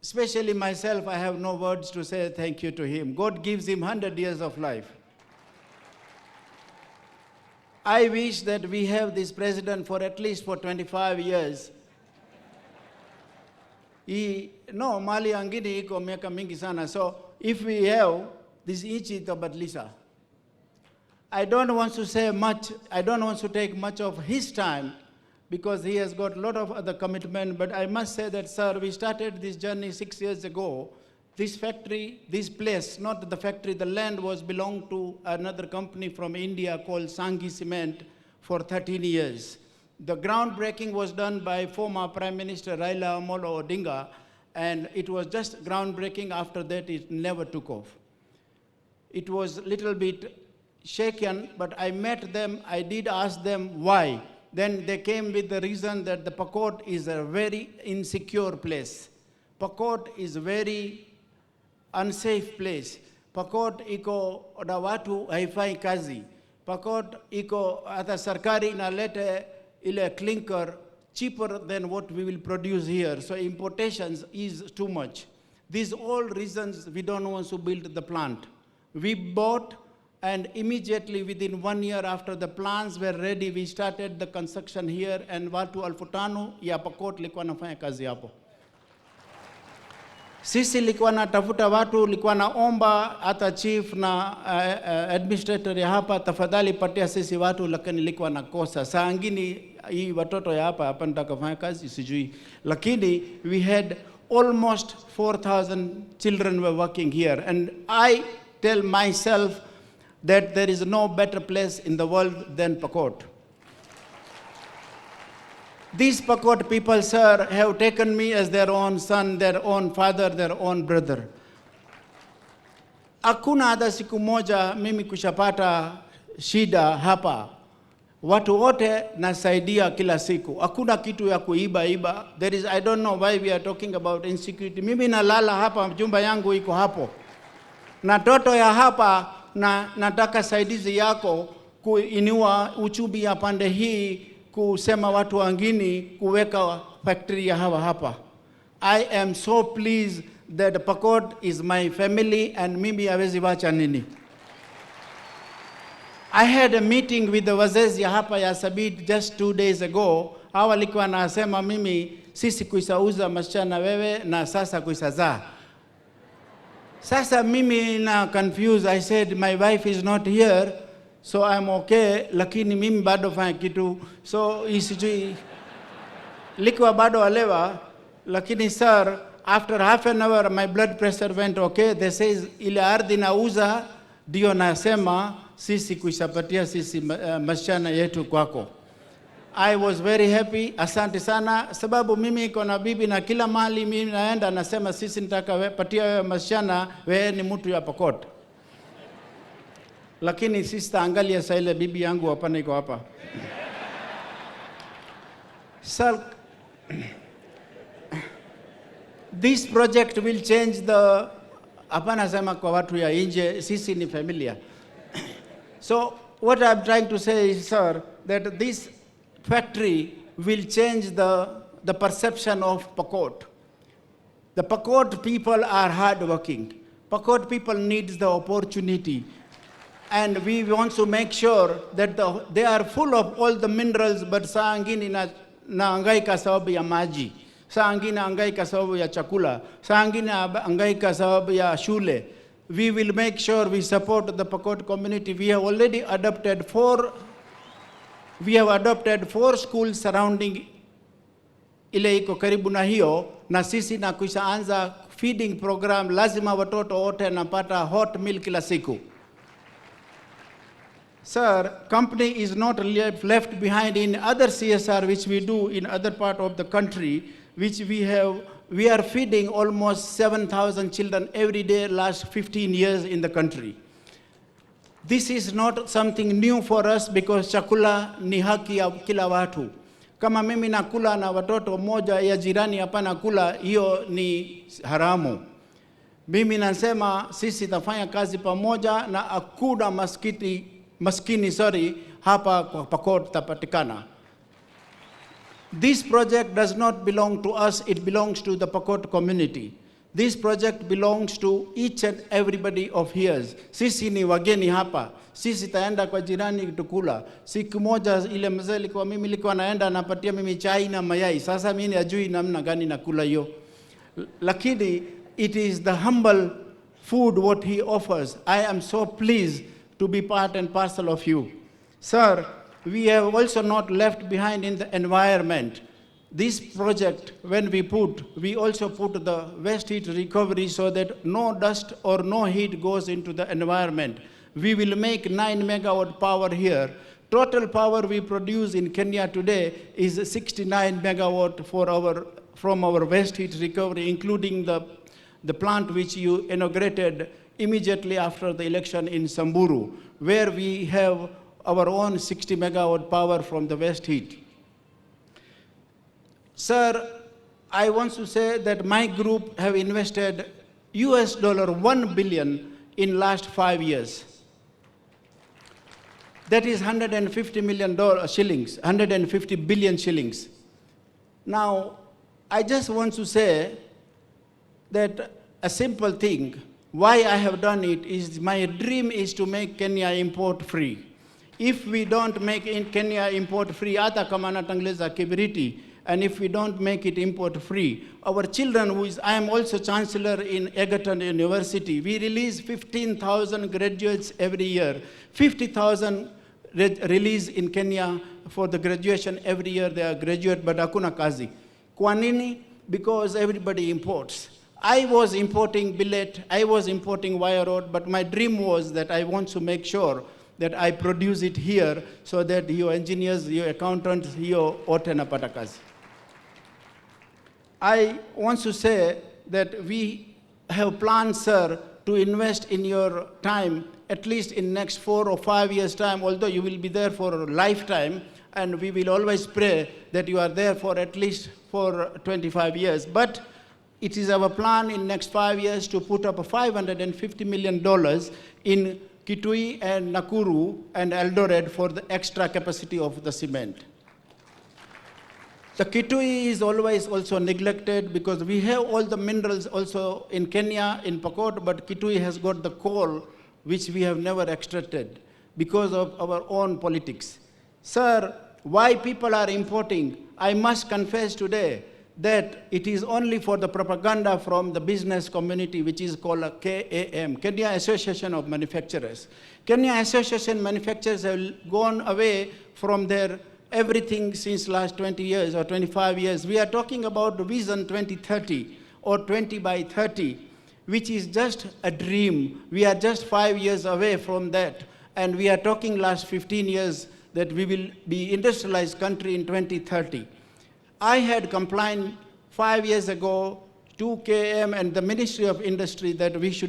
Especially myself, I have no words to say thank you to him. God gives him 100 years of life. I wish that we have this president for at least for 25 years. No, mali angini iko miaka mingi sana. So if we have this ichi itabadlisha. I don't want to say much. I don't want to take much of his time because he has got a lot of other commitment. But I must say that, sir, we started this journey 6 years ago. This factory, this place, not the factory, the land was belonged to another company from India called Sanghi Cement for 13 years. The groundbreaking was done by former Prime Minister Raila Amolo Odinga, and it was just groundbreaking. After that, it never took off. It was a little bit shaken, but I met them, I did ask them why. Then they came with the reason that the Pakot is a very insecure place. Pakot is a very unsafe place. Pakot iko oda watu haifai kazi. Pakot iko hata sarkari inalete ile clinker cheaper than what we will produce here. So importations is too much. These all reasons we don't want to build the plant. We bought, and immediately within 1 year after the plans were ready, we started the construction here, and watu alfutano ya Pakot likuwa nafanya kazi hapo. Sisi likuwa natafuta watu, likuwa naomba hata chief na administrator ya hapa, tafadhali patia sisi watu, lakini likuwa nakosa. Saa ngine hii watoto ya hapa nataka kufanya kazi sijui. Lakini we had almost 4,000 children were working here, and I tell myself that there is no better place in the world than Pakot. These Pakot people, sir, have taken me as their own son, their own father, their own brother. Hakuna hata siku moja mimi kushapata shida hapa. Watu wote nasaidia kila siku. Hakuna kitu ya kuiba. There is, I don't know why we are talking about insecurity. Mimi nalala hapa, jumba yangu iko hapo. Na toto ya hapa, na nataka saidizi yako kuinua uchumi ya pande hii, kusema watu wengine kuweka factory ya hawa hapa. I am so pleased that Pakot is my family, and mimi hawezi wacha nini. I had a meeting with the wazezi ya hapa ya Sabit just 2 days ago. Hawa walikuwa nasema mimi sisi kuisauza masichana wewe na sasa kuisazaa. Sasa mimi na confused. I said my wife is not here, so I'm okay, lakini mimi bado fanya kitu. So isijui likuwa bado alewa, lakini sir, after half an hour my blood pressure went okay. They says ile ardhi nauza ndio nasema sisi kuishapatia sisi masichana yetu kwako. I was very happy. Asante sana, sababu mimi iko na bibi na kila mahali mimi naenda nasema sisi nitaka patia wewe masichana, wewe ni mtu ya Pakot. Lakini sister, angalia saa ile bibi yangu hapana iko hapa. So, this project will change the, hapana sema kwa watu ya nje, sisi ni familia. So what I'm trying to say is, sir, that this factory will change the perception of Pakot. The Pakot people are hardworking. Pakot people needs the opportunity. And we want to make sure that they are full of all the minerals, but saa ngine naangaika sababu ya maji. Saa ngine angaika sababu ya chakula. Saa ngine angaika sababu ya shule. We will make sure we support the Pakot community. We have already adopted 4 schools surrounding ile iko karibu na hiyo, na sisi na kuishaanza feeding program. Lazima watoto wote napata hot milk kila siku. Sir, company is not left behind in other CSR which we do in other part of the country, which we are feeding almost 7,000 children every day last 15 years in the country. This is not something new for us because chakula ni haki ya kila watu. Kama mimi nakula na watoto moja ya jirani hapa nakula, hiyo ni haramu. Mimi nasema sisi tafanya kazi pamoja na hakuna maskini hapa kwa Pakot tapatikana. This project does not belong to us, it belongs to the Pakot community. This project belongs to each and everybody of yours. Sisi ni wageni hapa. Sisi taenda kwa jirani tukula. Siku moja ile mzee alikuwa mimi nilikuwa naenda anapatia mimi chai na mayai. Sasa mimi ajui namna gani nakula hiyo. Lakini it is the humble food what he offers. I am so pleased to be part and parcel of you. Sir, we have also not left behind in the environment. This project, when we also put the waste heat recovery so that no dust or no heat goes into the environment. We will make 9 megawatt power here. Total power we produce in Kenya today is 69 megawatt from our waste heat recovery, including the plant which you inaugurated immediately after the election in Samburu, where we have our own 60 megawatt power from the waste heat. Sir, I want to say that my group have invested $1 billion in last 5 years. That is 150 million shillings, 150 billion shillings. Now, I just want to say that a simple thing, why I have done it is my dream is to make Kenya import free. If we don't make Kenya import free, ata kama natangleza kibiriti, and if we don't make it import free, our children, I am also chancellor in Egerton University, we release 15,000 graduates every year. 50,000 release in Kenya for the graduation every year, they are graduate, but hakuna kazi. Kwa nini? Because everybody imports. I was importing billet, I was importing wire rod, but my dream was that I want to make sure that I produce it here so that your engineers, your accountants, your ote napata kazi. I want to say that we have planned, sir, to invest in your time, at least in next 4 or 5 years' time, although you will be there for a lifetime, and we will always pray that you are there for at least for 25 years. But it is our plan in next 5 years to put up $550 million in Kitui and Nakuru and Eldoret for the extra capacity of the cement. The Kitui is always also neglected because we have all the minerals also in Kenya, in Pokot, but Kitui has got the coal which we have never extracted because of our own politics. Sir, why people are importing? I must confess today that it is only for the propaganda from the business community, which is called a KAM, Kenya Association of Manufacturers. Kenya Association Manufacturers have gone away from their everything since last 20 years or 25 years. We are talking about the Vision 2030 or 20 by 30, which is just a dream. We are just 5 years away from that. And we are talking last 15 years that we will be industrialized country in 2030. I had complained 5 years ago to KM and the Ministry of Industry that we should